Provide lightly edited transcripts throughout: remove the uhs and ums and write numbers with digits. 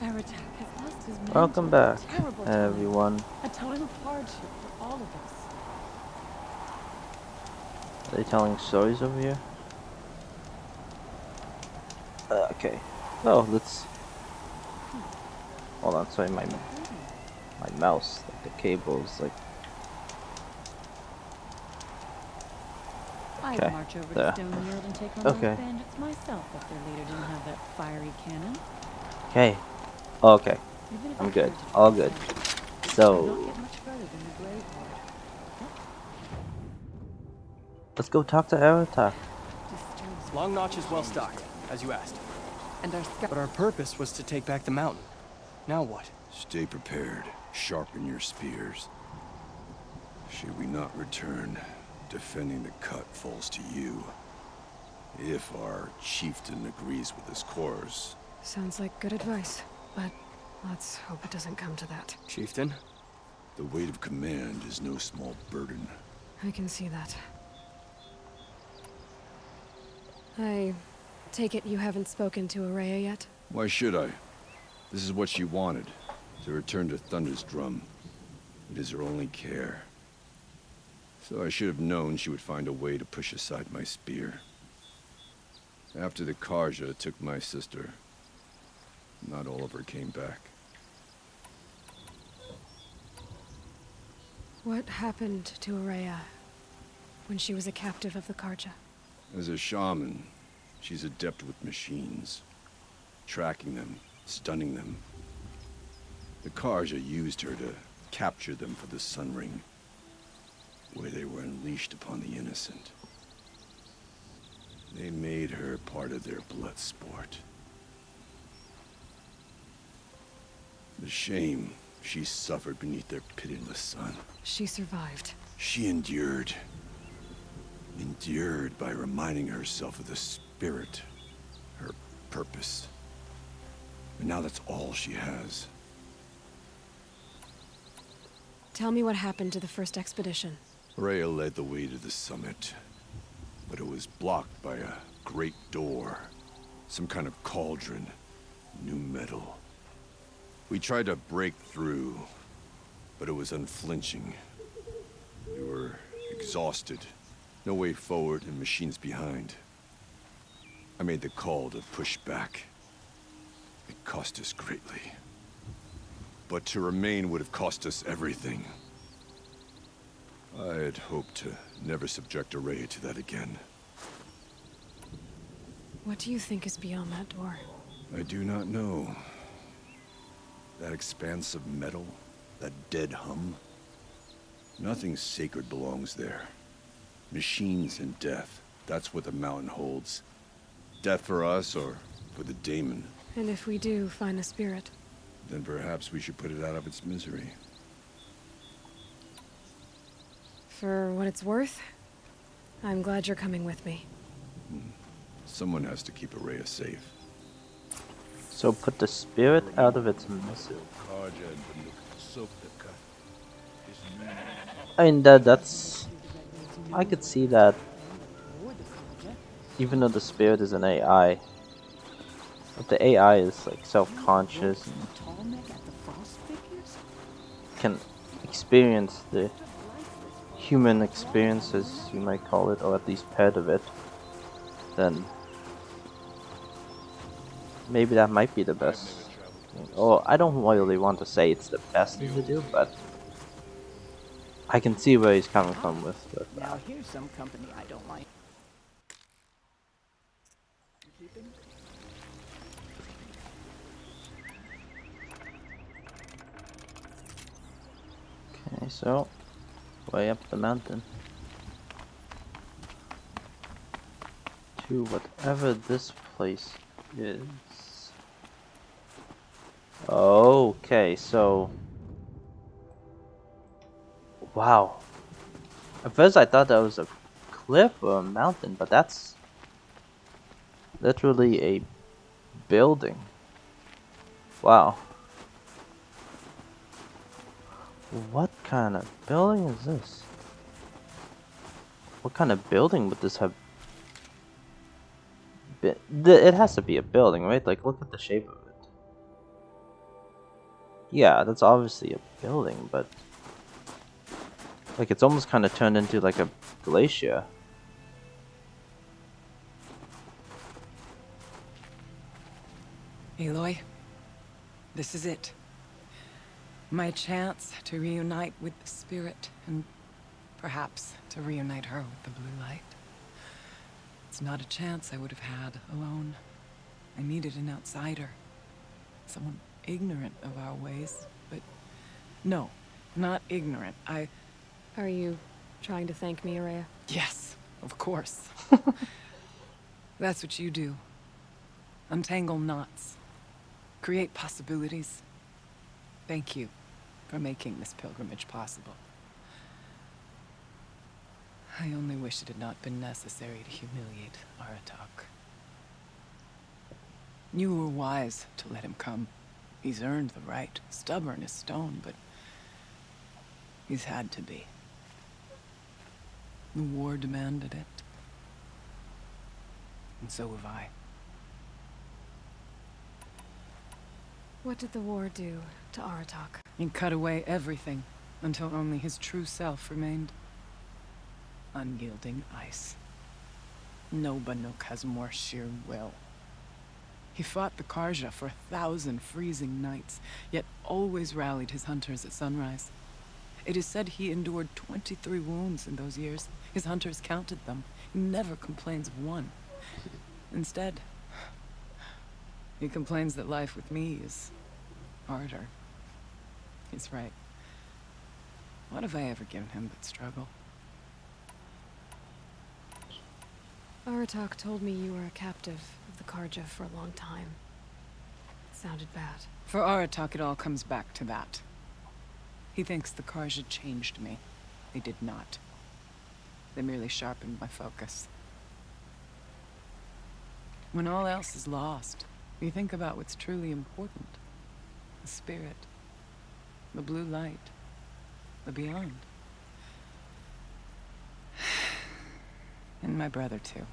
Aratak has lost his mantle. Welcome back, Terrible time. everyone. A time of hardship for all of us. Are they telling stories over here? Okay. Oh, let's. Hold on. Sorry, my mouse, like the cables, like. I'd Okay. march over to There. Stone World and take on Okay. those bandits myself if their leader didn't have that fiery cannon. Okay. Okay. Even if I'm it good. hurt to All try good. that, it should not So get much further than the grave ward. let's go talk to Aratak. Disturbs Long Notch is well stocked, as you asked. and our scout. But our purpose was to take back the mountain. Now what? Stay prepared. Sharpen your spears. Should we not return, defending the cut falls to you. If our chieftain agrees with his course. Sounds like good advice, but let's hope it doesn't come to that. Chieftain? The weight of command is no small burden. I can see that. I take it you haven't spoken to Araya yet? Why should I? This is what she wanted, to return to Thunder's drum. It is her only care. So I should have known she would find a way to push aside my spear. After the Karja took my sister, not all of her came back. What happened to Araya when she was a captive of the Karja? As a shaman, she's adept with machines. Tracking them, stunning them. The Karja used her to capture them for the Sun Ring, where they were unleashed upon the innocent. They made her part of their blood sport. The shame she suffered beneath their pitiless sun. She survived. She endured. Endured by reminding herself of the spirit, her purpose. And now that's all she has. Tell me what happened to the first expedition. Rhea led the way to the summit, but it was blocked by a great door. Some kind of cauldron. New metal. We tried to break through, but it was unflinching. We were exhausted. No way forward and machines behind. I made the call to push back. It cost us greatly. But to remain would have cost us everything. I had hoped to never subject Araya to that again. What do you think is beyond that door? I do not know. That expanse of metal, that dead hum. Nothing sacred belongs there. Machines and death, that's what the mountain holds. Death for us or for the daemon. And if we do find a spirit? Then perhaps we should put it out of its misery. For what it's worth, I'm glad you're coming with me. Someone has to keep Araya safe. So put the spirit out of its misery. I mean that's. I could see that. Even though the spirit is an AI, but the AI is like self-conscious and can experience the human experiences, you might call it, or at least part of it, then maybe that might be the best. Or I don't really want to say it's the best thing to do, but I can see where he's coming from with that. Now here's some company I don't like. Okay, so way up the mountain to whatever this place is. Okay, so wow. At first I thought that was a cliff or a mountain, but that's literally a building. Wow. What kind of building is this? What kind of building would this have been? It has to be a building, right? Like, look at the shape of it. Yeah, that's obviously a building, but like it's almost kind of turned into like a glacier. Aloy, this is it. My chance to reunite with the spirit, and perhaps to reunite her with the blue light. It's not a chance I would have had alone. I needed an outsider. Someone ignorant of our ways, but no, not ignorant. Are you trying to thank me, Araya? Yes, of course. That's what you do. Untangle knots. Create possibilities. Thank you for making this pilgrimage possible. I only wish it had not been necessary to humiliate Aratak. You were wise to let him come. He's earned the right. Stubborn as stone, but he's had to be. The war demanded it. And so have I. What did the war do to Aratak? He cut away everything until only his true self remained. Unyielding ice. No Banuk has more sheer will. He fought the Karja for 1,000 freezing nights, yet always rallied his hunters at sunrise. It is said he endured 23 wounds in those years. His hunters counted them. He never complains of one. Instead, he complains that life with me is harder. He's right. What have I ever given him but struggle? Aratak told me you were a captive of the Karja for a long time. It sounded bad. For Aratak, it all comes back to that. He thinks the Karja changed me. They did not. They merely sharpened my focus. When all else is lost, you think about what's truly important. The spirit. The blue light. The beyond. And my brother, too.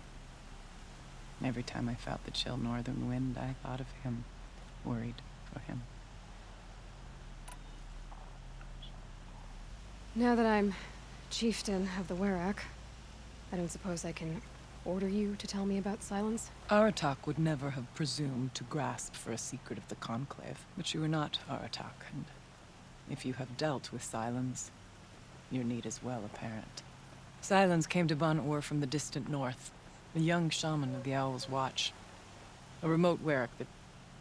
Every time I felt the chill northern wind, I thought of him. Worried for him. Now that I'm chieftain of the Werak, I don't suppose I can order you to tell me about Silence? Aratak would never have presumed to grasp for a secret of the Conclave. But you are not Aratak, and if you have dealt with Silence, your need is well apparent. Silence came to Ban-Ur from the distant north, a young shaman of the Owl's Watch. A remote Werak that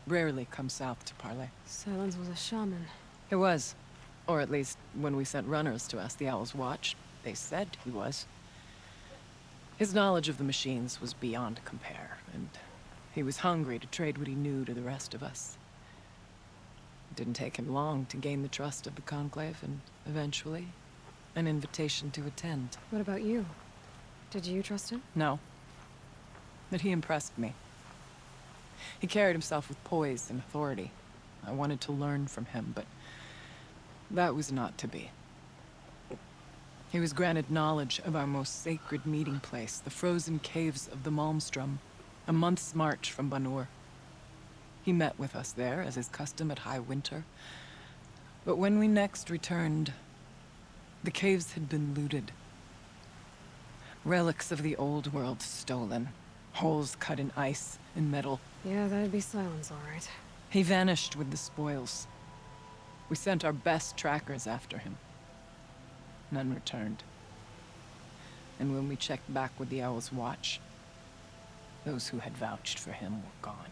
rarely comes south to parley. Silence was a shaman. He was. Or at least, when we sent runners to ask the Owl's Watch, they said he was. His knowledge of the machines was beyond compare, and he was hungry to trade what he knew to the rest of us. It didn't take him long to gain the trust of the Conclave, and eventually, an invitation to attend. What about you? Did you trust him? No. But he impressed me. He carried himself with poise and authority. I wanted to learn from him, but that was not to be. He was granted knowledge of our most sacred meeting place, the frozen caves of the Malmstrom, a month's march from Ban-Ur. He met with us there, as is custom at high winter. But when we next returned, the caves had been looted. Relics of the old world stolen. Holes cut in ice and metal. Yeah, that'd be Silence, all right. He vanished with the spoils. We sent our best trackers after him. None returned. And when we checked back with the Owl's Watch, those who had vouched for him were gone.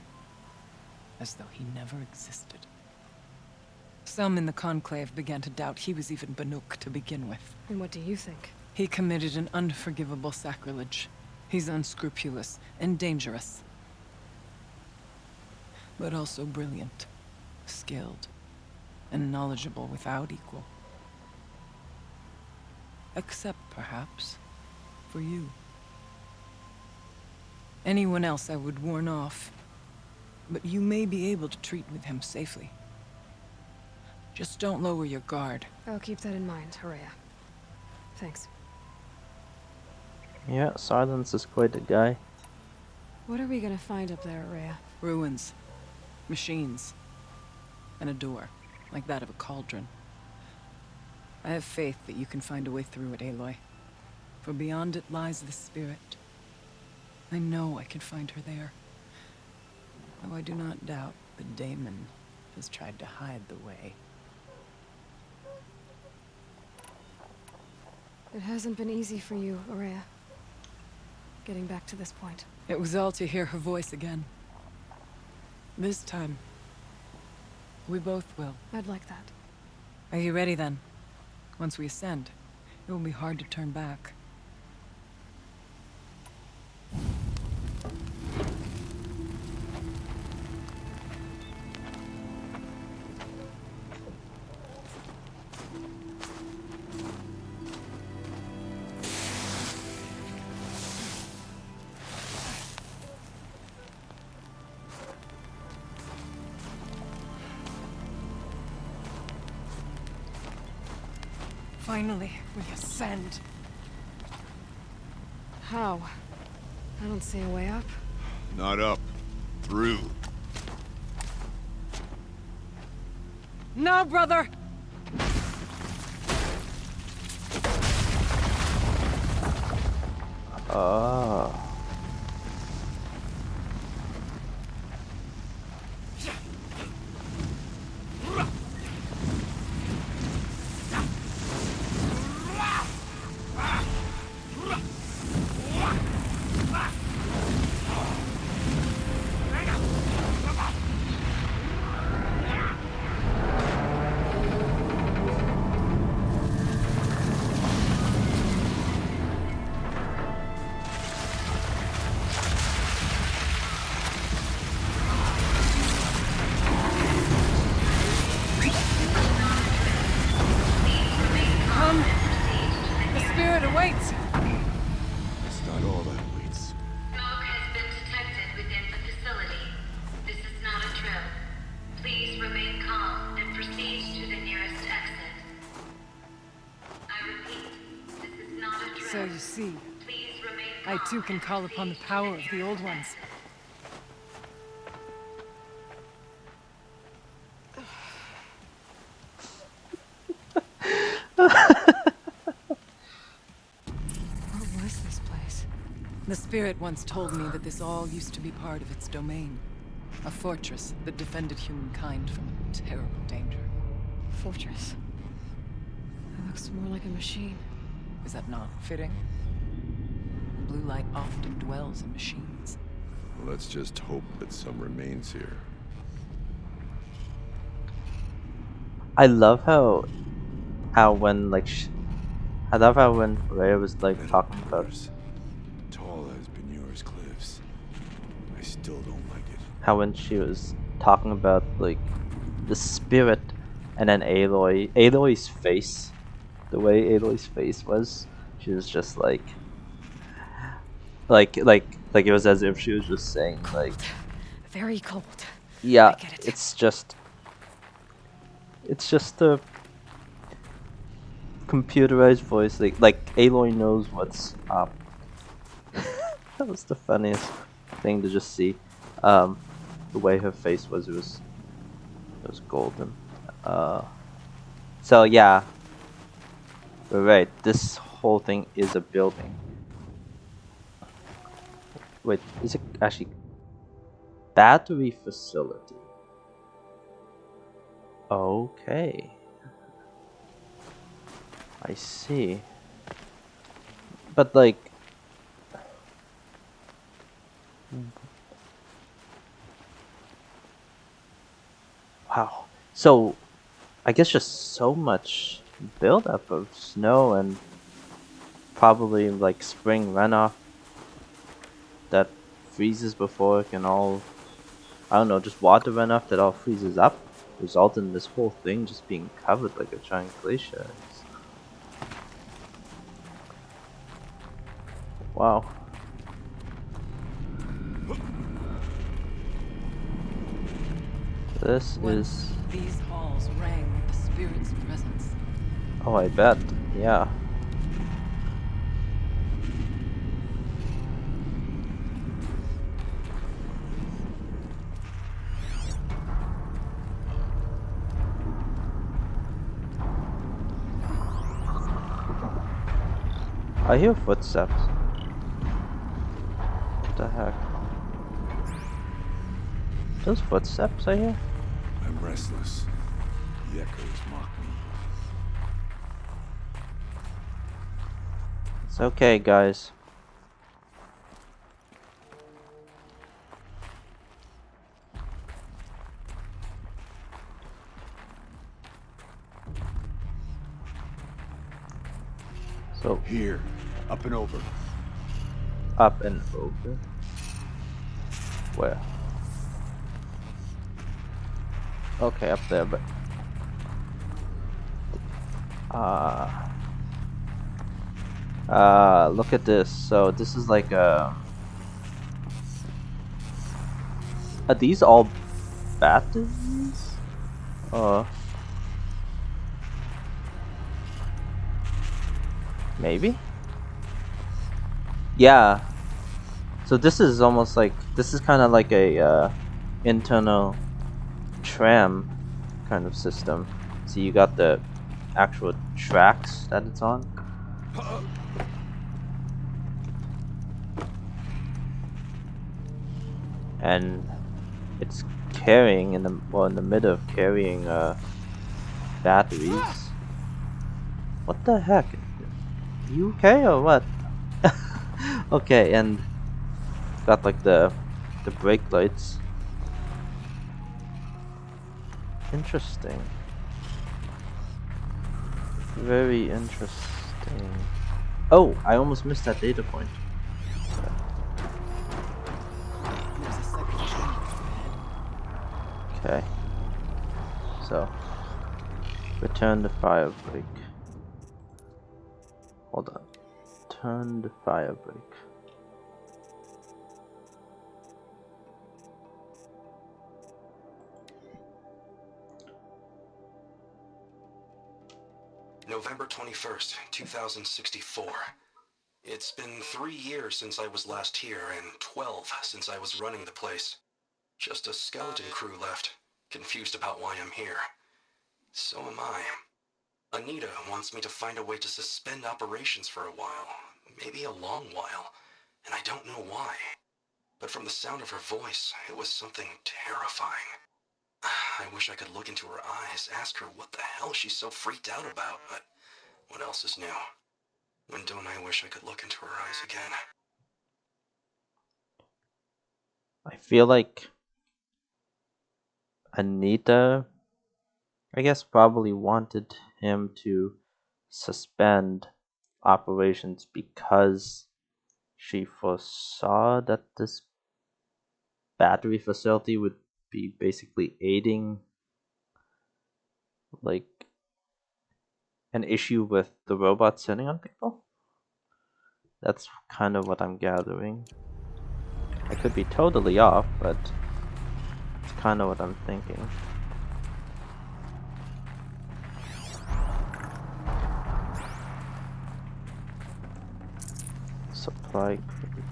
As though he never existed. Some in the Conclave began to doubt he was even Banuk to begin with. And what do you think? He committed an unforgivable sacrilege. He's unscrupulous and dangerous. But also brilliant, skilled, and knowledgeable without equal. Except, perhaps, for you. Anyone else I would warn off, but you may be able to treat with him safely. Just don't lower your guard. I'll keep that in mind, Araya. Thanks. Yeah, Silence is quite a guy. What are we gonna find up there, Araya? Ruins, machines, and a door. like that of a cauldron. I have faith that you can find a way through it, Aloy. For beyond it lies the spirit. I know I can find her there. Though I do not doubt the daemon has tried to hide the way. It hasn't been easy for you, Aurea. Getting back to this point. It was all to hear her voice again. This time, we both will. I'd like that. Are you ready then? Once we ascend, it will be hard to turn back. Finally, we ascend. How? I don't see a way up. Not up. Through. No, brother! Oh. Awaits! It's not all that waits. Smoke has been detected within the facility. This is not a drill. Please remain calm and proceed to the nearest exit. I repeat, this is not a drill. So you see, Please remain I calm too can and call upon the proceed to power of the nearest old ones. exit. What was this place? The spirit once told me that this all used to be part of its domain. A fortress that defended humankind from a terrible danger. Fortress. That looks more like a machine. Is that not fitting? Blue light often dwells in machines. Let's just hope that some remains here. I love how when like I love how when Rhea was like talking about Tall as Benure's cliffs. I still don't like it. how when she was talking about like the spirit and then Aloy's face, the way Aloy's face was, she was just like it was as if she was just saying like, Very cold. yeah, I get it. it's just a computerized voice. Like Aloy knows what's up. That was the funniest thing to just see. The way her face was, it was golden. So yeah, we're right. This whole thing is a building. Wait, is it actually battery facility? Okay, I see. But like, wow. So, I guess just so much buildup of snow and probably like spring runoff that freezes before it can all, I don't know, just water runoff that all freezes up, result in this whole thing just being covered like a giant glacier. Wow. This Once is... these halls rang with the spirit's presence. Oh, I bet. Yeah. I hear footsteps. What the heck? Those footsteps I hear? I'm restless. The echoes mock me. It's okay, guys. So, Here, up and over. up and over. Where? Okay, up there, but look at this. So this is like are these all batteries? Maybe? Yeah. So this is almost like, this is kind of like a internal tram kind of system. So you got the actual tracks that it's on. And it's carrying in the middle of carrying batteries. What the heck? You okay or what? Okay, and got like the brake lights. Interesting. Very interesting. Oh, I almost missed that data point. There's a second chamber ahead. Okay. So, return the fire brake. Hold on. Turn the fire brake. November 21st, 2064. It's been 3 years since I was last here, and 12 since I was running the place. Just a skeleton crew left, confused about why I'm here. So am I. Anita wants me to find a way to suspend operations for a while, maybe a long while, and I don't know why. But from the sound of her voice, it was something terrifying. I wish I could look into her eyes, ask her what the hell she's so freaked out about, but what else is new? When don't I wish I could look into her eyes again? I feel like Anita, I guess, probably wanted him to suspend operations because she foresaw that this battery facility would be basically aiding like an issue with the robots sitting on people. That's kind of what I'm gathering. I could be totally off, but it's kind of what I'm thinking. Supply crate.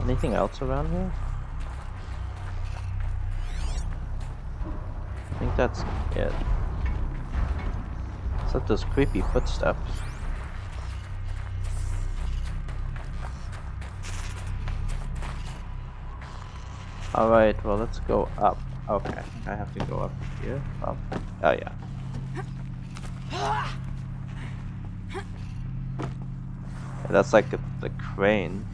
Anything else around here? I think that's it. Except those creepy footsteps. Alright, well, let's go up. Okay, I think I have to go up here. Oh, yeah. Yeah, that's like the crane.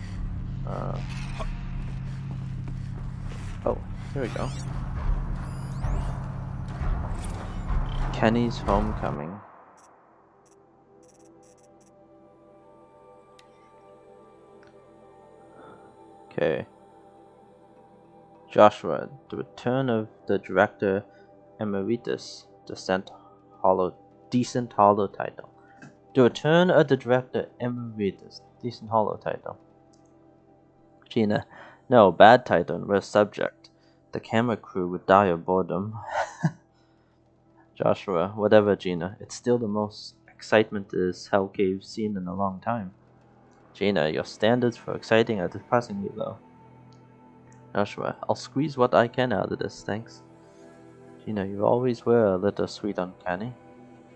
Oh, here we go. Kenny's homecoming. Okay. Joshua, the return of the director emeritus, decent hollow title. The return of the director emeritus, decent hollow title. Gina, no, bad title and worst subject. The camera crew would die of boredom. Joshua, whatever, Gina. It's still the most excitement this Hell Cave's seen in a long time. Jaina, your standards for exciting are depressingly low. Joshua, I'll squeeze what I can out of this, thanks. Jaina, you always were a little sweet uncanny.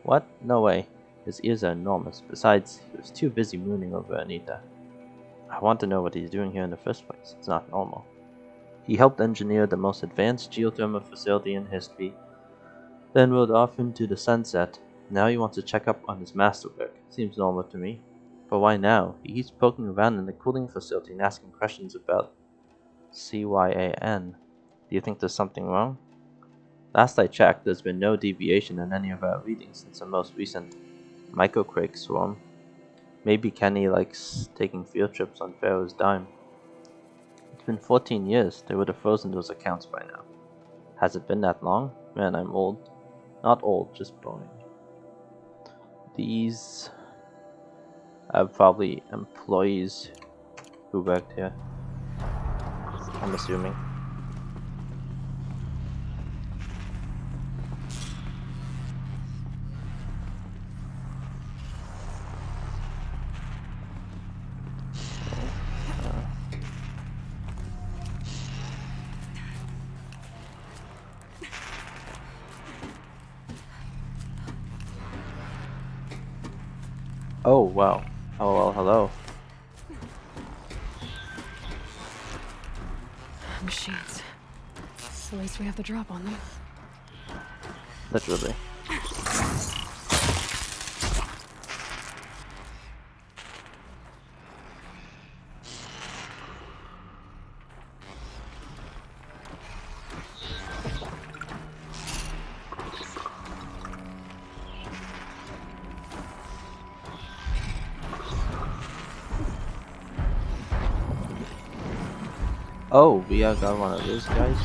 What? No way. His ears are enormous. Besides, he was too busy mooning over Anita. I want to know what he's doing here in the first place. It's not normal. He helped engineer the most advanced geothermal facility in history, then rode off into the sunset. Now he wants to check up on his masterwork. Seems normal to me. But why now? He keeps poking around in the cooling facility and asking questions about CYAN. Do you think there's something wrong? Last I checked, there's been no deviation in any of our readings since the most recent microquake swarm. Maybe Kenny likes taking field trips on Pharaoh's dime. It's been 14 years. They would have frozen those accounts by now. Has it been that long? Man, I'm old. Not old, just boring. These are probably employees who worked here. I'm assuming. Oh, wow. Oh, well, hello. Machines. At least we have the drop on them. Literally. Oh, we got one of those guys.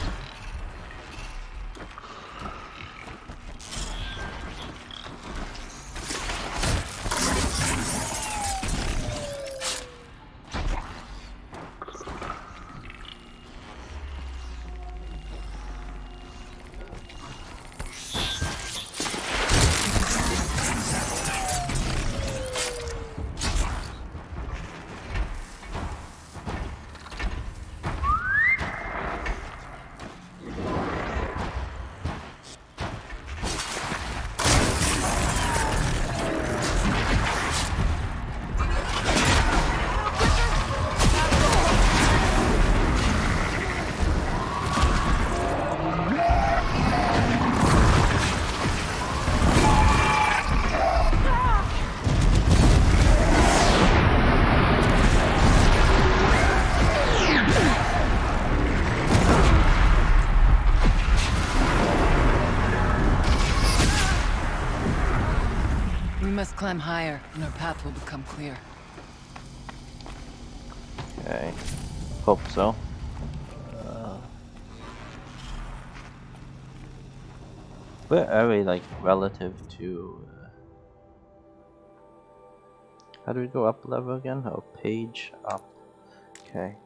We must climb higher, and our path will become clear. Okay. Hope so. Where are we, like, relative to... how do we go up a level again? Oh, page up. Okay.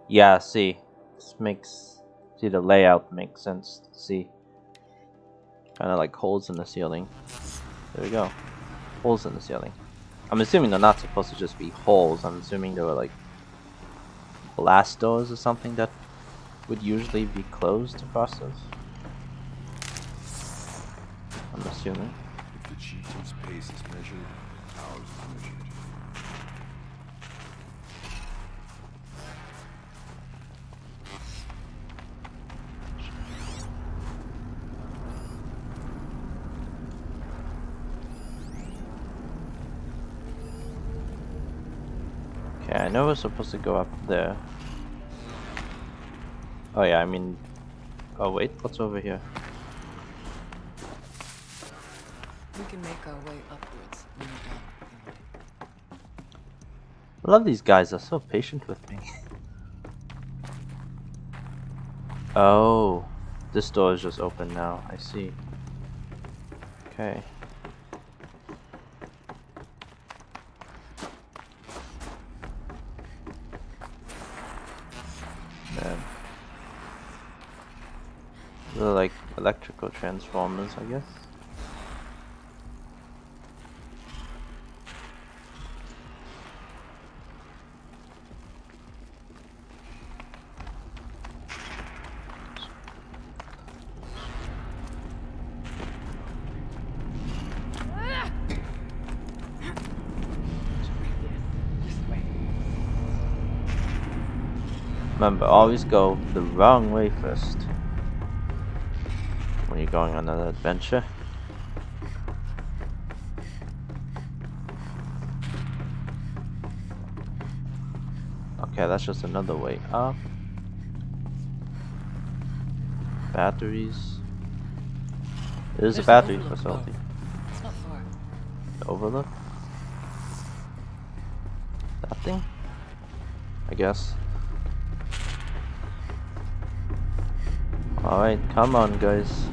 Yeah, see. This makes... see, the layout makes sense. See. Kind of like holes in the ceiling. There we go. Holes in the ceiling. I'm assuming they're not supposed to just be holes. I'm assuming they were like blast doors or something that would usually be closed across those. I'm assuming. If the chieftain's pace is measured, ours is measured. Okay, I know we're supposed to go up there. Oh yeah, I mean... oh wait, what's over here? We can make our way upwards when we're done. I love these guys, they're so patient with me. Oh, this door is just open now, I see. Okay. Man. They're like electrical transformers, I guess. Remember, always go the wrong way first when you're going on an adventure. Okay, that's just another way up. Batteries. It is a battery facility. It's not far. The overlook? That thing? I guess. Alright, come on guys.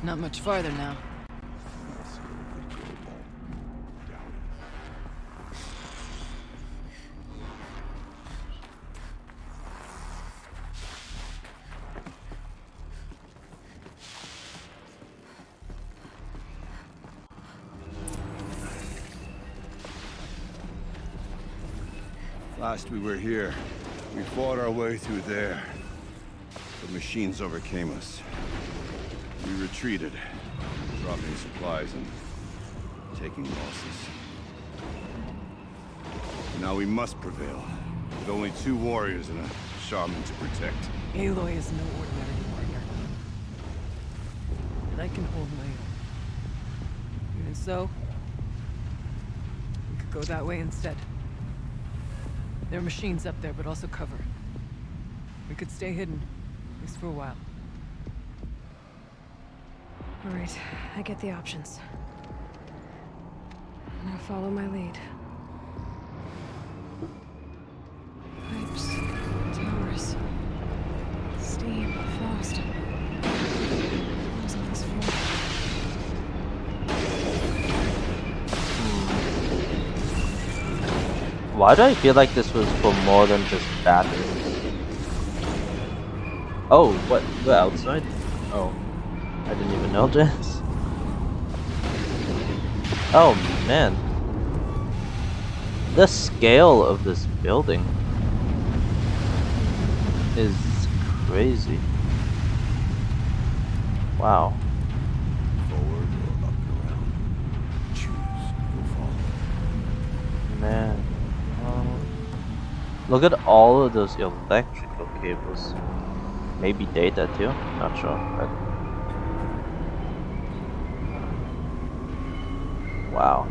Not much farther now. Last we were here, we fought our way through there. The machines overcame us. We retreated, dropping supplies and taking losses. Now we must prevail, with only 2 warriors and a shaman to protect. Aloy is no ordinary warrior. And I can hold my own. Even so, we could go that way instead. There are machines up there, but also cover. We could stay hidden, at least for a while. All right, I get the options. Now follow my lead. Pipes, towers, steam, frost. What's on this floor? Why do I feel like this was for more than just batteries? Oh, what? We're outside? Oh. I didn't even know this. Oh man. The scale of this building is crazy. Wow. Forward or up and around. Choose, go follow. Man. Look at all of those electrical cables. Maybe data too? Not sure, but wow.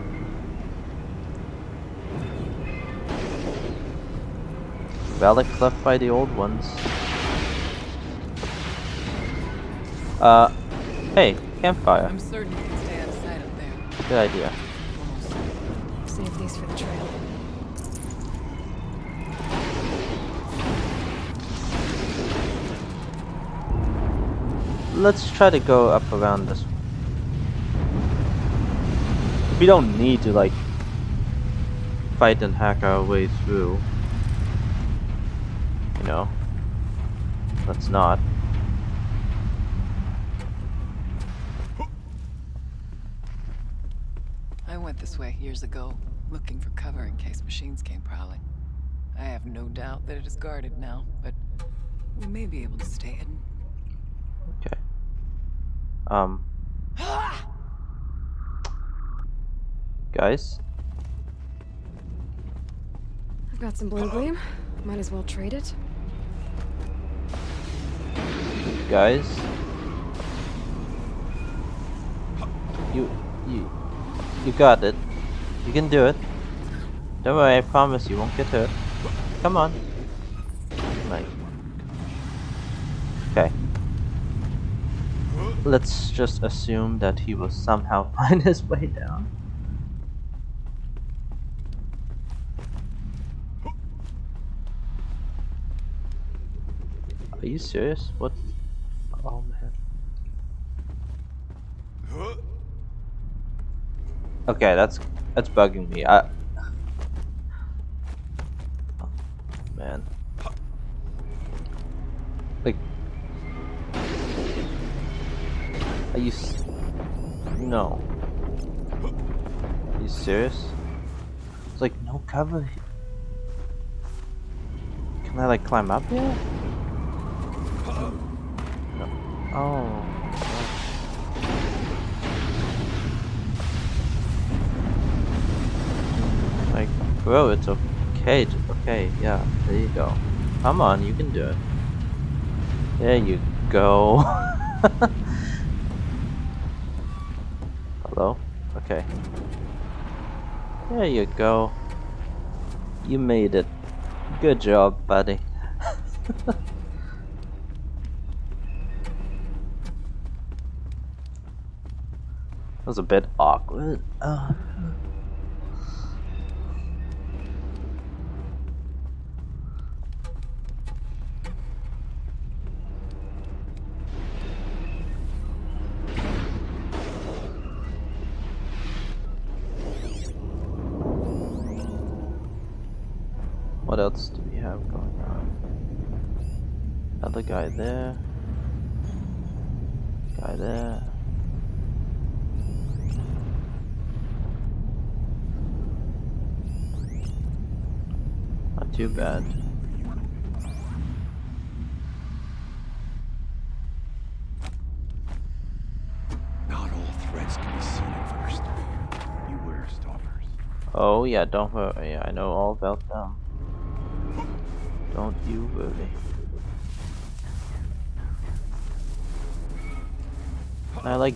Relic left by the old ones. Hey, campfire. I'm certain you can stay out of sight up there. Good idea. Save these for the trail. Let's try to go up around this. We don't need to like fight and hack our way through. You know. Let's not. I went this way years ago, looking for cover in case machines came prowling. I have no doubt that it is guarded now, but we may be able to stay hidden. Okay. Guys? I've got some blue gleam. Might as well trade it. Guys? You got it. You can do it. Don't worry, I promise you won't get hurt. Come on. My. Okay. Let's just assume that he will somehow find his way down. Are you serious? What? Oh man. Okay, that's bugging me. Oh, man. Like, are you? No. Are you serious? It's like no cover. Can I like climb up here? Oh. Like, bro, it's okay. Okay, yeah, there you go. Come on, you can do it. There you go. Hello? Okay. There you go. You made it. Good job, buddy. That was a bit awkward. What else do we have going on? Another guy there. Guy there. Not too bad. Not all threats can be seen at first. Beware, stalkers. Oh yeah, don't worry. I know all about them. Don't you worry. I like.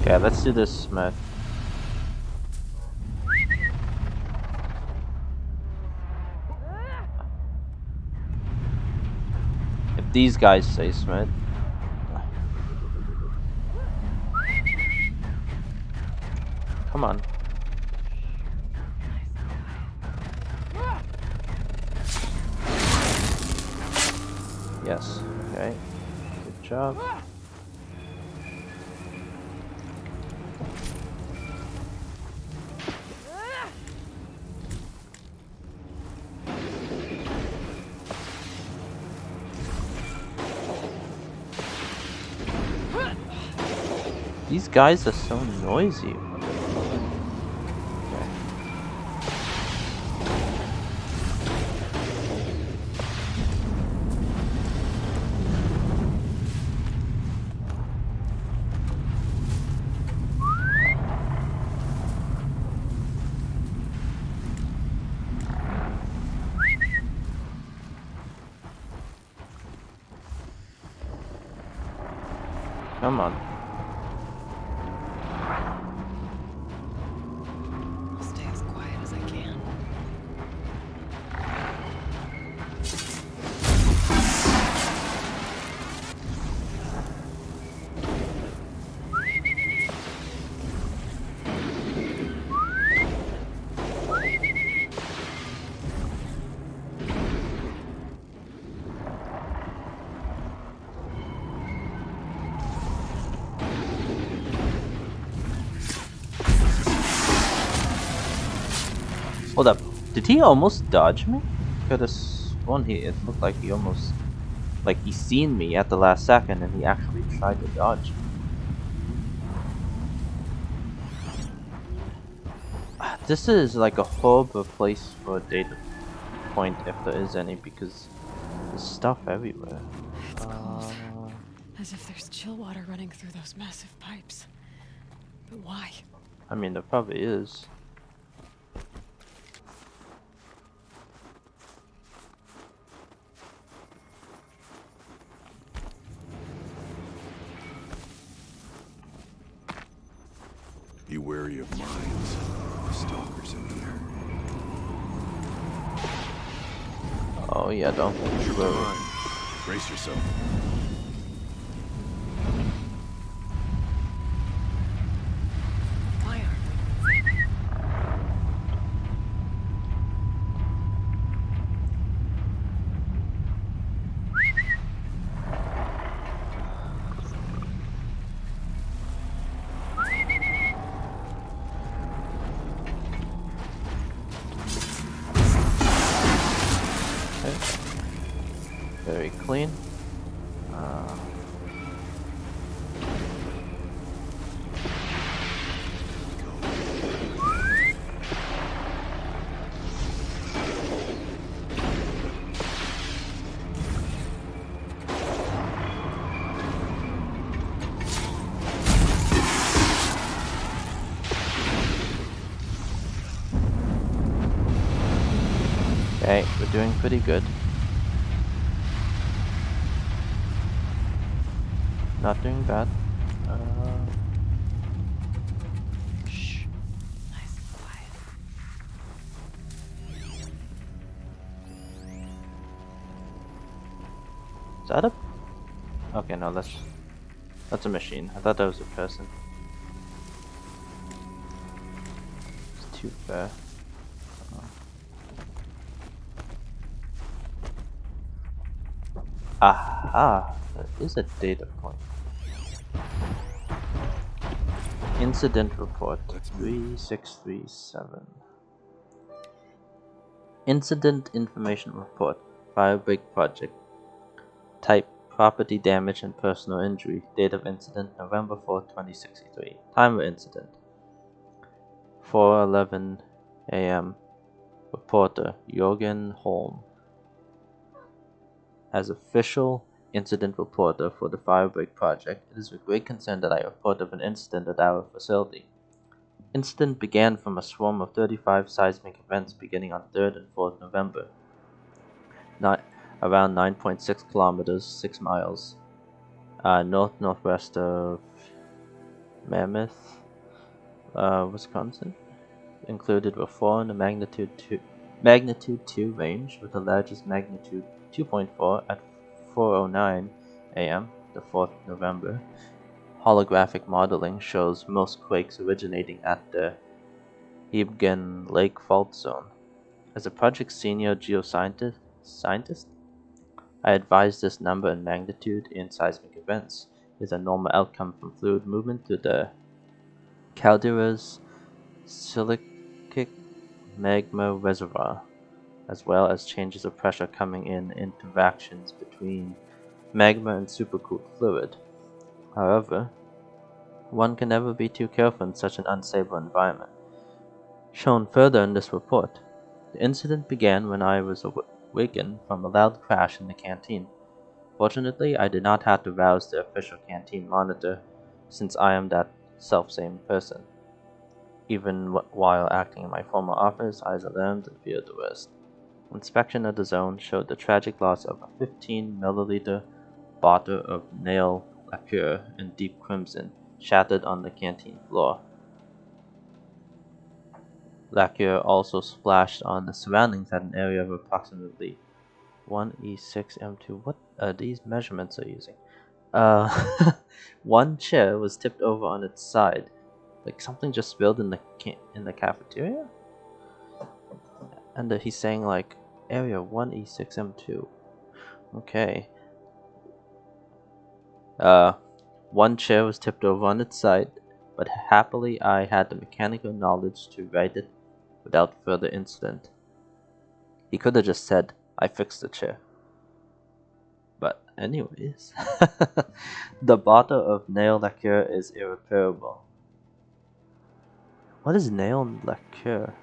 Okay, let's do this, Smith. If these guys say Smith. Come on. Yes, okay. Good job. These guys are so noisy. Okay. Come on. I'll stay as quiet as I can. Hold up. Did he almost dodge me? Could have sworn it looked like he almost, like he seen me at the last second and he actually tried to dodge me. This is like a horrible place for a data point if there is any, because there's stuff everywhere. It's cold. As if there's chill water running through those massive pipes. But why? I mean, there probably is. Be wary of mines. Stalkers in here. Oh yeah, don't you Come worry. on. Brace yourself. Why aren't we moving? doing pretty good. Not doing bad. Shh. Nice and quiet. Is that a... Okay, no, that's a machine. I thought that was a person. It's too fair. Aha! There is a data point. Incident report 3637. Incident information report. Firebreak project. Type property damage and personal injury. Date of incident November 4, 2063. Time of incident 4:11 a.m. Reporter Jürgen Holm. As official incident reporter for the Firebreak project, it is with great concern that I report of an incident at our facility. Incident began from a swarm of 35 seismic events beginning on 3rd and 4th November. Around 9.6 kilometers, 6 miles, north-northwest of Mammoth, Wisconsin. Included were 4 in the magnitude 2 range, with the largest magnitude 2.4 at 4:09 a.m. the 4th November. Holographic modeling shows most quakes originating at the Hebgen Lake Fault Zone. As a project senior geoscientist, I advise this number and magnitude in seismic events is a normal outcome from fluid movement through the caldera's silicic magma reservoir, as well as changes of pressure coming in interactions between magma and supercooled fluid. However, one can never be too careful in such an unstable environment. Shown further in this report, the incident began when I was awakened from a loud crash in the canteen. Fortunately, I did not have to rouse the official canteen monitor, since I am that self-same person. Even while acting in my former office, I was alarmed and feared the worst. Inspection of the zone showed the tragic loss of a 15 milliliter bottle of nail lacquer in deep crimson, shattered on the canteen floor. Lacquer also splashed on the surroundings at an area of approximately 1E6M2. What are these measurements are using? One chair was tipped over on its side, like something just spilled in the cafeteria. And he's saying like area 1E6M2. Okay. One chair was tipped over on its side, but happily I had the mechanical knowledge to right it without further incident. He could have just said, I fixed the chair. But anyways, the bottle of nail lacquer is irreparable. What is nail lacquer?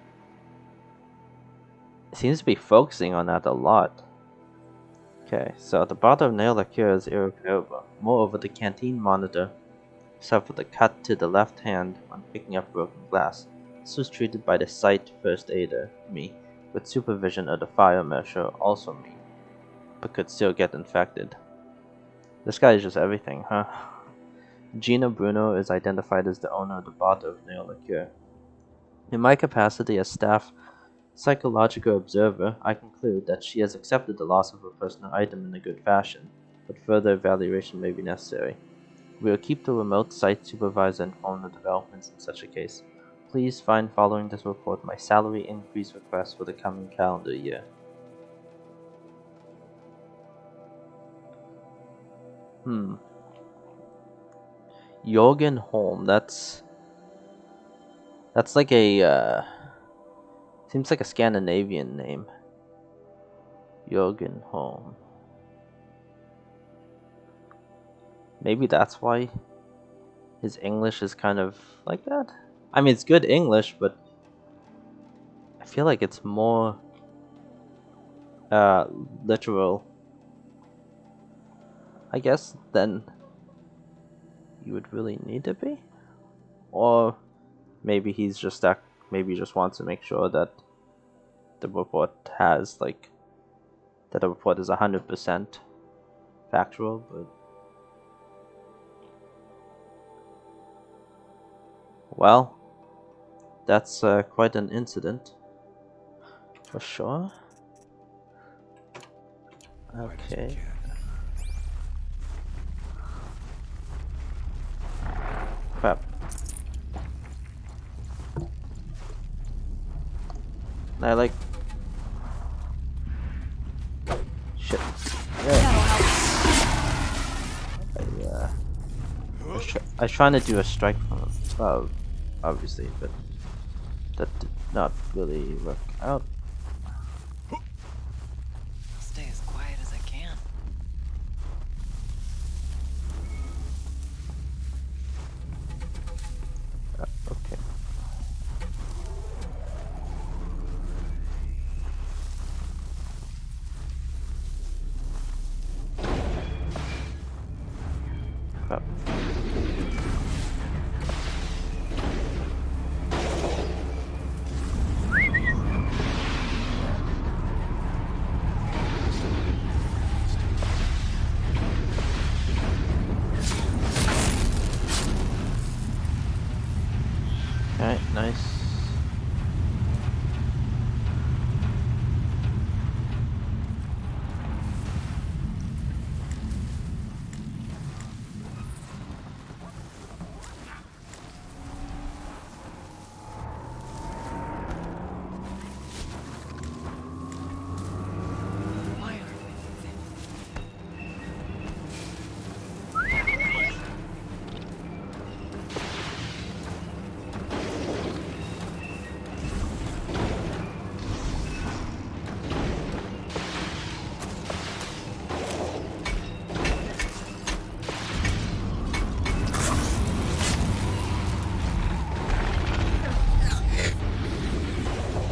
It seems to be focusing on that a lot. Okay, so the bottle of nail lacquer is irreparable. Moreover, the canteen monitor suffered a cut to the left hand when picking up broken glass. This was treated by the site first aider, me, with supervision of the fire marshal, also me, but could still get infected. This guy is just everything, huh? Gina Bruno is identified as the owner of the bottle of nail lacquer. In my capacity as staff psychological observer, I conclude that she has accepted the loss of her personal item in a good fashion, but further evaluation may be necessary. We will keep the remote site supervisor informed of developments in such a case. Please find following this report my salary increase request for the coming calendar year. Jürgen Holm, that's like a seems like a Scandinavian name. Jürgen Holm. Maybe that's why his English is kind of like that. I mean, it's good English, but I feel like it's more literal, I guess, than you would really need to be. Or maybe maybe he just wants to make sure that the report has like that the report is 100% factual, but well, that's quite an incident for sure. Okay. Crap. I like shit. Yeah. I was trying to do a strike from above, obviously, but that did not really work out. I'll stay as quiet as I can. Okay. Crap. Alright, nice. Why aren't we moving?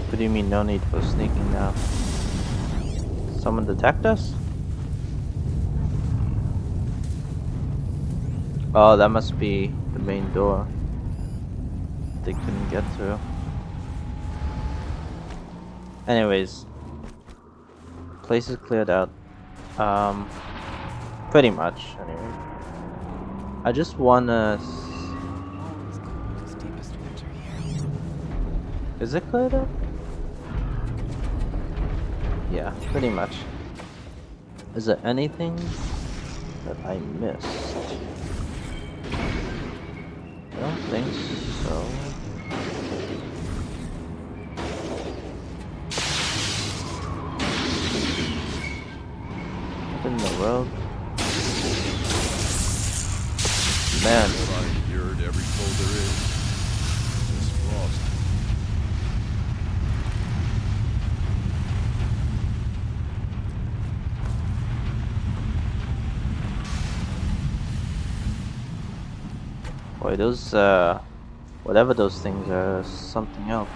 What do you mean no need for sneaking now? Someone detect us? Oh, that must be the main door. They couldn't get through. Anyways, place is cleared out. Pretty much. Anyway, I just wanna. Always cold as deepest winter here. Is it cleared out? Yeah, pretty much. Is there anything that I missed? I don't think so. What in the world? Man. Find here at every cold there is. It's frost. Boy, those, whatever those things are, something else.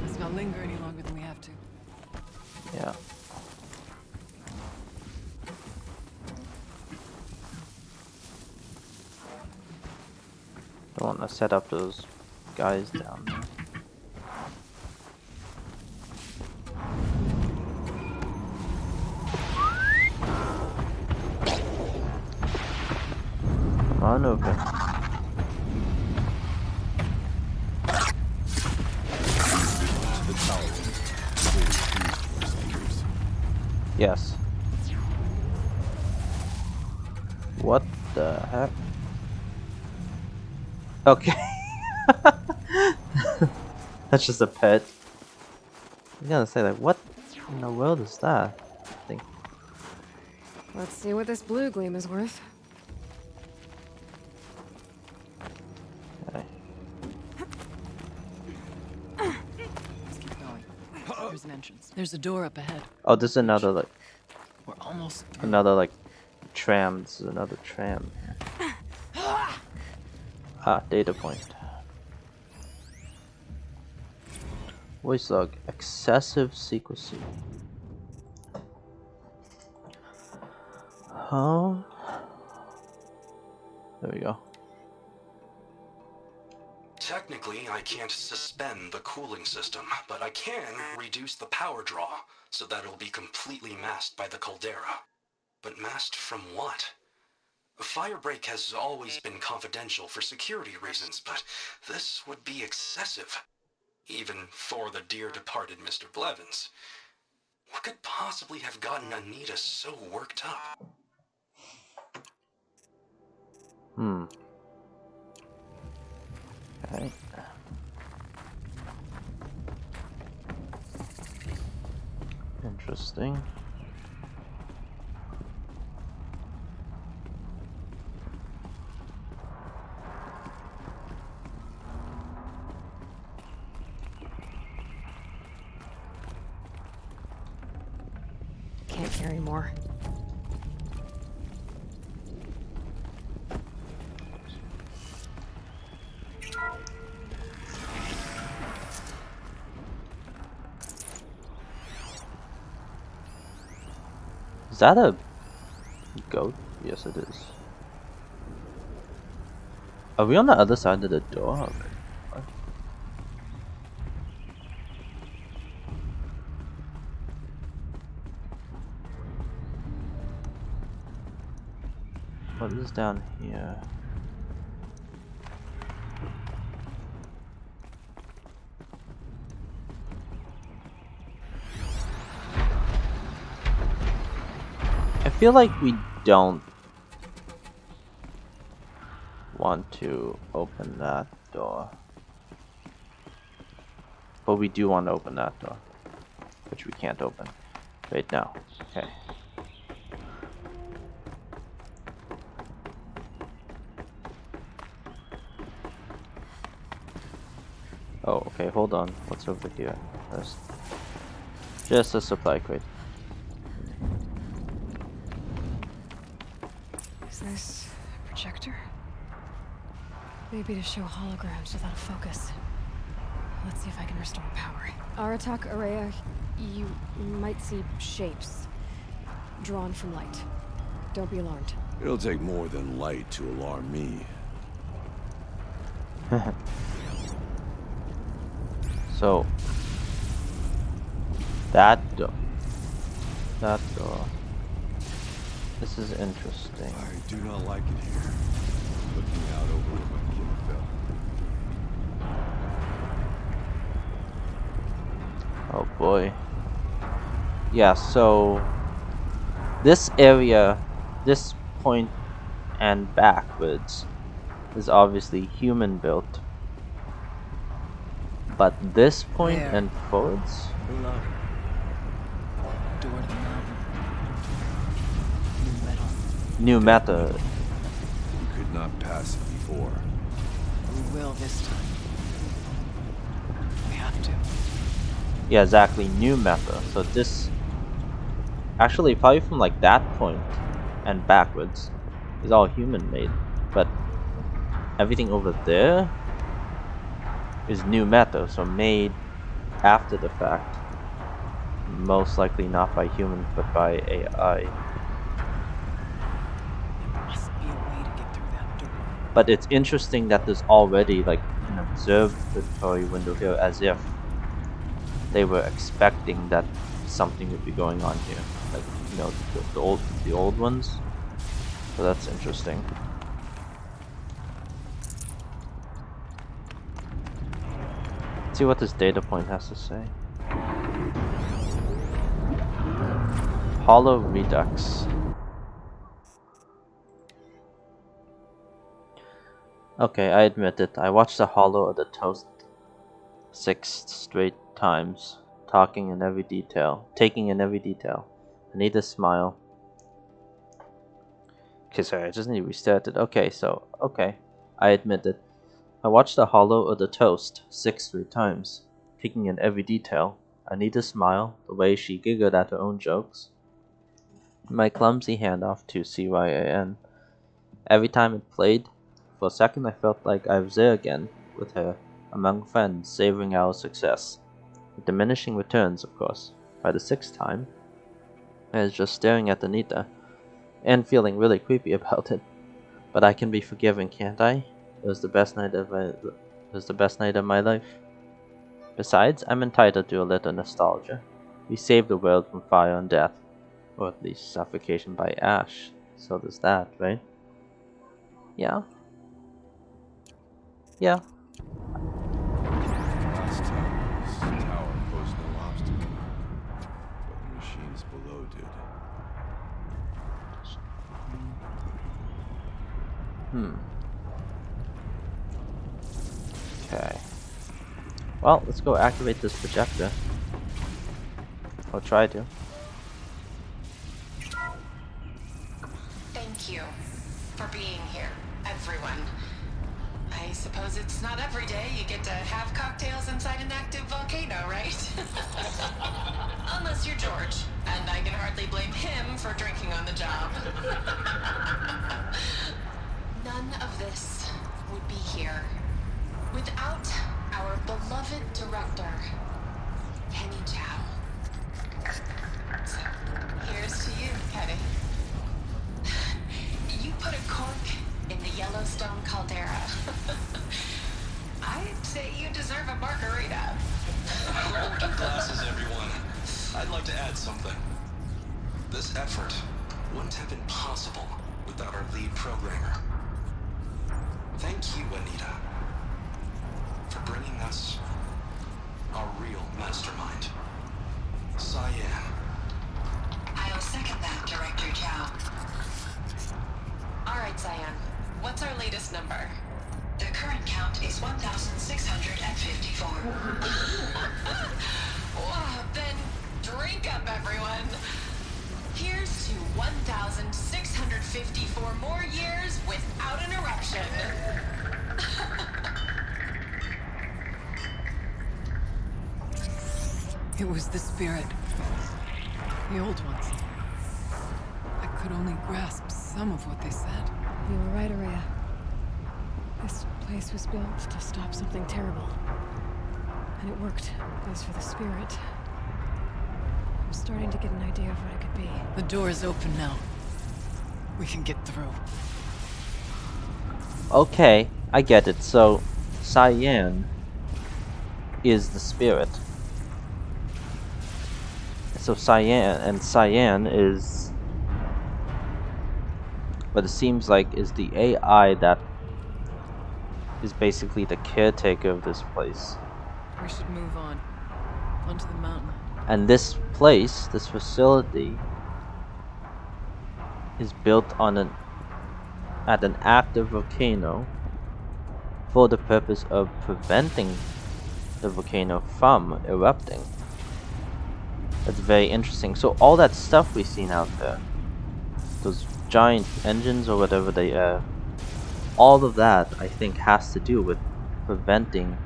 Let's not linger any longer than we have to. Yeah. Don't want to set up those guys down there. Come on over. The tower. Fully fused for centuries. Yes. What the heck? Okay. That's just a pet. I'm gonna say, like, what in the world is that? I think. Let's see what this blue gleam is worth. Okay. Let's keep going. There's an entrance. There's a door up ahead. Oh, this is another like We're almost through. another like tram. This is another tram. Ah, data point. Voice log. Excessive secrecy. There we go. Technically, I can't suspend the cooling system, but I can reduce the power draw so that it'll be completely masked by the caldera. But masked from what? Firebreak has always been confidential for security reasons, but this would be excessive. Even for the dear departed Mr. Blevins. What could possibly have gotten Anita so worked up? Okay. Interesting. Can't carry more. Is that a goat? Yes, it is. Are we on the other side of the door? What? What is down here? I feel like we don't want to open that door. But we do want to open that door, which we can't open right now. Okay. Oh, okay, hold on. What's over here? There's just a supply crate. Is this a projector? Maybe to show holograms without a focus. Let's see if I can restore power. Aratak Araya, you might see shapes drawn from light. Don't be alarmed. It'll take more than light to alarm me. So that door. This is interesting. I do not like it here. Looking out over where my kin fell. Oh boy. Yeah, so this area, this point and backwards is obviously human built. But this point There. and forwards? Below. Door to the mountain. New metal. New meta. We could not pass it before. We will this time. We have to. Yeah, exactly, new meta. So this actually probably from like that point and backwards is all human made. But everything over there is new meta, so made after the fact. Most likely not by humans, but by AI. There must be a way to get through that door. But it's interesting that there's already like an observatory window here, as if they were expecting that something would be going on here, like, you know, the old ones. So that's interesting. Let's see what this data point has to say. Hollow Redux. Okay, I admit it. I watched the Hollow of the Toast 6 straight times, taking in every detail. I need to smile. Okay, sorry, I just need to restart it. Okay, so, okay, I admit it. I watched the Hollow of the Toast 6 straight times, taking in every detail. I need to smile, the way she giggled at her own jokes. My clumsy handoff to CYAN. Every time it played, for a second I felt like I was there again, with her, among friends, savoring our success. With diminishing returns, of course. By the 6th time, I was just staring at Anita, and feeling really creepy about it. But I can be forgiven, can't I? It was the best night of my life. Besides, I'm entitled to a little nostalgia. We saved the world from fire and death, or at least suffocation by ash. So there's that, right? Yeah. Yeah. Last time, this tower posed no obstacle, but the machines below did. Okay. Well, let's go activate this projector. I'll try to. Thank you for being here, everyone. I suppose it's not every day you get to have cocktails inside an active volcano, right? Unless you're George, and I can hardly blame him for drinking on the job. None of this would be here without our beloved director, Penny Chow. So, here's to you, Penny. You put a cork in the Yellowstone caldera. I'd say you deserve a margarita. Hold your glasses, everyone. I'd like to add something. This effort wouldn't have been possible without our lead programmer. Thank you, Anita, for bringing us our real mastermind, Cyan. I'll second that, Director Chow. All right, Cyan. What's our latest number? The current count is 1,654. Wow, then drink up, everyone. Here's to 1,654 more years without an eruption. It was the spirit. The old ones. I could only grasp some of what they said. You were right, Araya. This place was built to stop something terrible. And it worked. As for the spirit, I'm starting to get an idea of what it could be. The door is open now. We can get through. Okay, I get it. So, Cyan is the spirit. So Cyan is what it seems like is the AI that is basically the caretaker of this place. We should move on. Onto the mountain. And this place, this facility, is built on at an active volcano for the purpose of preventing the volcano from erupting. That's very interesting. So all that stuff we've seen out there, those giant engines or whatever they are, all of that I think has to do with preventing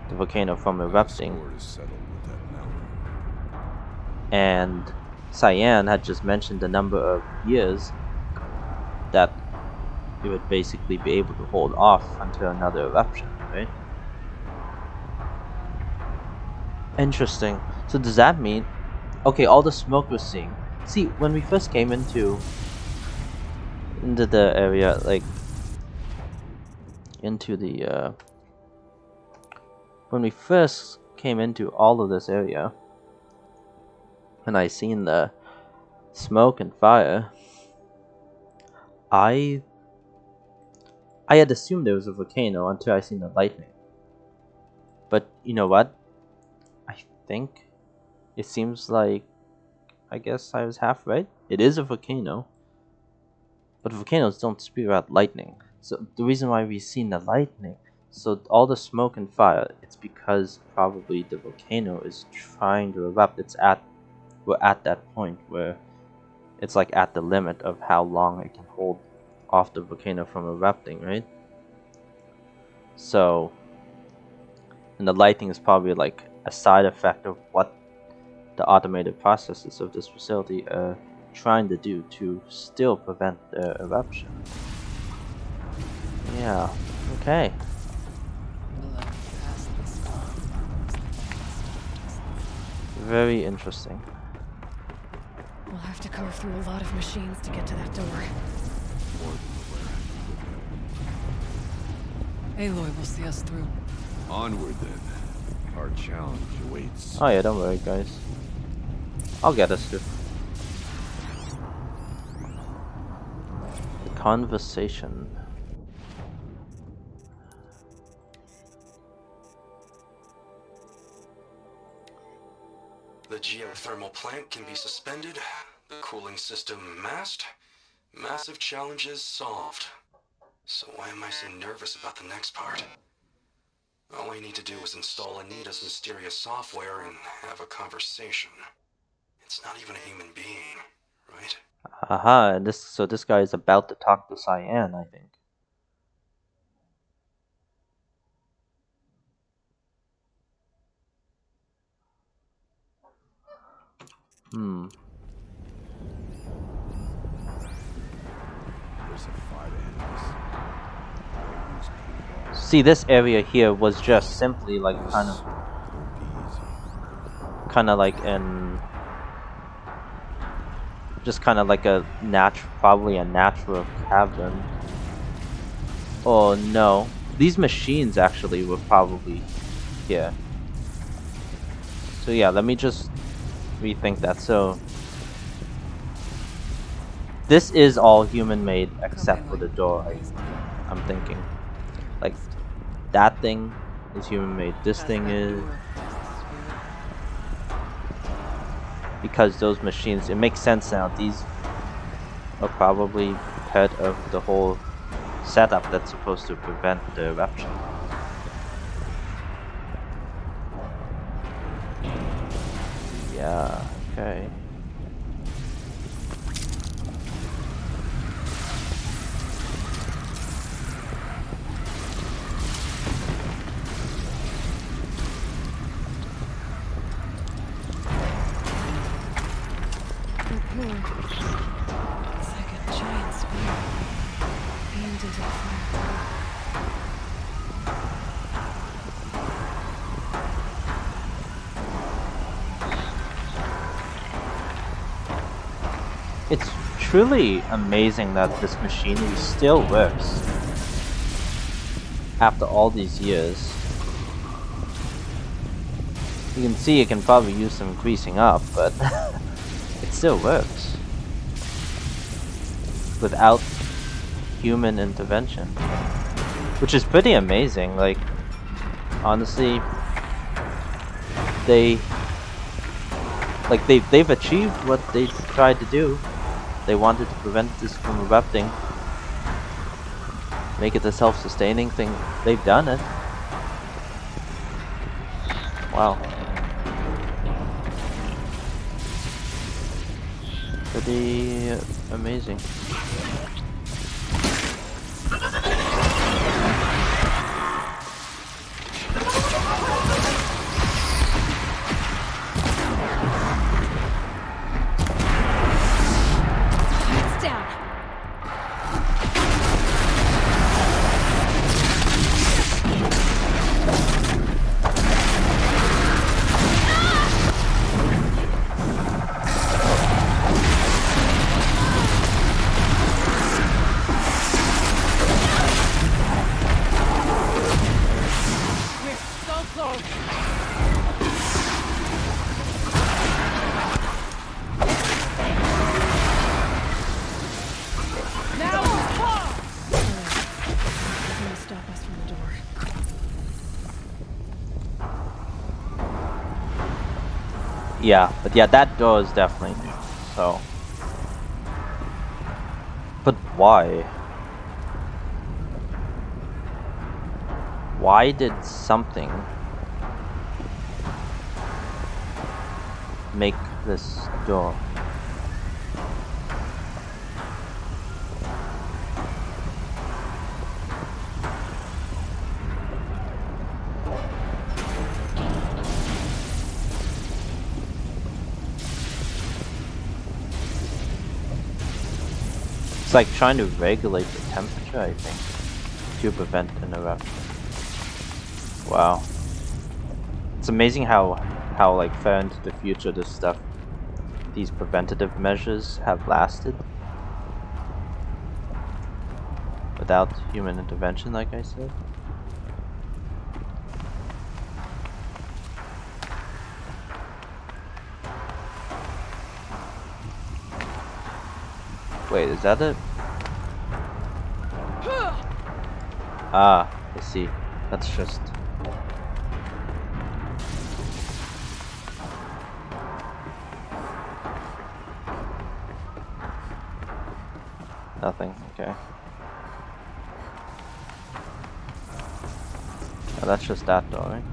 the volcano from erupting. Score is settled with that mountain. And Cyan had just mentioned the number of years that it would basically be able to hold off until another eruption, right? Interesting. So does that mean, okay, all the smoke we're seeing. See, when we first came into the area, like into the when we first came into all of this area, and I seen the smoke and fire, I had assumed there was a volcano until I seen the lightning. But you know what? I think it seems like, I guess I was half right. It is a volcano, but volcanoes don't spew out lightning. So the reason why we've seen the lightning, so all the smoke and fire, it's because probably the volcano is trying to erupt. We're at that point where it's like at the limit of how long it can hold off the volcano from erupting, right? So, and the lightning is probably like a side effect of what the automated processes of this facility are trying to do to still prevent the eruption. Yeah, okay. Very interesting. We'll have to go through a lot of machines to get to that door. More than aware. Aloy will see us through. Onward then. Our challenge awaits. Oh yeah, don't worry guys. I'll get us through. The conversation. The geothermal plant can be suspended, the cooling system masked, massive challenges solved. So why am I so nervous about the next part? All I need to do is install Anita's mysterious software and have a conversation. It's not even a human being, right? Aha, so this guy is about to talk to Cyan, I think. There's a fight ahead of us. See, this area here was just simply like kind of like an just kind of like a probably a natural cavern. Oh no, these machines actually were probably here. So yeah, let me just rethink that. So this is all human-made except for the door. I'm thinking, like that thing is human-made. This thing is, because those machines. It makes sense now. These are probably part of the whole setup that's supposed to prevent the eruption. Yeah. Okay. It's like a giant spear aimed into the fire. It's truly amazing that this machinery still works after all these years. You can see it can probably use some greasing up, but it still works without human intervention, which is pretty amazing. Like, honestly, they've achieved what they tried to do. They wanted to prevent this from erupting, make it a self-sustaining thing. They've done it. Wow. Pretty amazing. It's down. Stop us from the door. Yeah, but yeah, that door is definitely new. So, but why? Why did something make this door? It's like trying to regulate the temperature, I think, to prevent an eruption. Wow. It's amazing how like far into the future this stuff, these preventative measures have lasted without human intervention, like I said. Wait, is that it? Ah, I see. That's just... nothing, okay. Oh, that's just that door, right?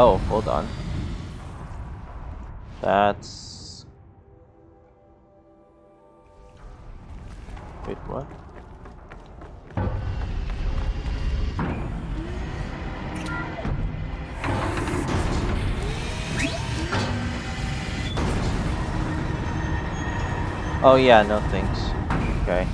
Oh, hold on. That's... wait, what? Oh yeah, no thanks. Okay.